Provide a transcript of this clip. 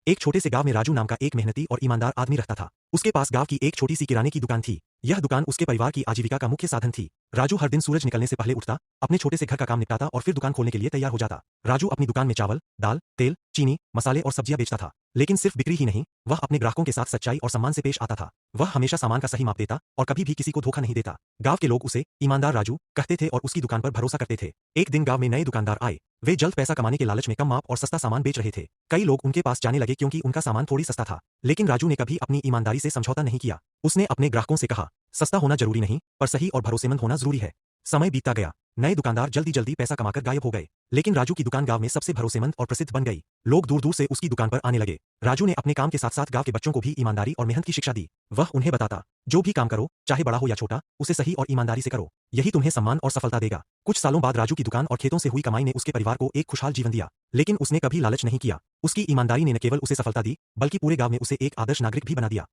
एक छोटे से गांव में राजू नाम का एक मेहनती और ईमानदार आदमी रहता था। उसके पास गांव की एक छोटी सी किराने की दुकान थी। यह दुकान उसके परिवार की आजीविका का मुख्य साधन थी। राजू हर दिन सूरज निकलने से पहले उठता, अपने छोटे से घर का काम निपटाता और फिर दुकान खोलने के लिए तैयार हो जाता। राजू अपनी दुकान में चावल, दाल, तेल, चीनी, मसाले और सब्जियां बेचता था। लेकिन सिर्फ बिक्री ही नहीं, वह अपने ग्राहकों के साथ सच्चाई और सम्मान से पेश आता था। वह हमेशा सामान का सही माप देता और कभी भी किसी को धोखा नहीं देता। गांव के लोग उसे ईमानदार राजू कहते थे और उसकी दुकान पर भरोसा करते थे। एक दिन गांव में नए दुकानदार आए। वे जल्द पैसा कमाने के लालच में कम माप और सस्ता सामान बेच रहे थे। कई लोग उनके पास जाने लगे क्योंकि उनका सामान थोड़ी सस्ता था। लेकिन राजू ने कभी अपनी ईमानदारी से समझौता नहीं किया। उसने अपने ग्राहकों से कहा, सस्ता होना जरूरी नहीं, पर सही और भरोसेमंद होना जरूरी है। समय बीतता गया। नए दुकानदार जल्दी जल्दी पैसा कमाकर गायब हो गए। लेकिन राजू की दुकान गांव में सबसे भरोसेमंद और प्रसिद्ध बन गई। लोग दूर दूर से उसकी दुकान पर आने लगे। राजू ने अपने काम के साथ साथ गांव के बच्चों को भी ईमानदारी और मेहनत की शिक्षा दी। वह उन्हें बताता, जो भी काम करो, चाहे बड़ा हो या छोटा, उसे सही और ईमानदारी से करो। यही तुम्हें सम्मान और सफलता देगा। कुछ सालों बाद राजू की दुकान और खेतों से हुई कमाई ने उसके परिवार को एक खुशहाल जीवन दिया। लेकिन उसने कभी लालच नहीं किया। उसकी ईमानदारी ने न केवल उसे सफलता दी, बल्कि पूरे गांव में उसे एक आदर्श नागरिक भी बना दिया।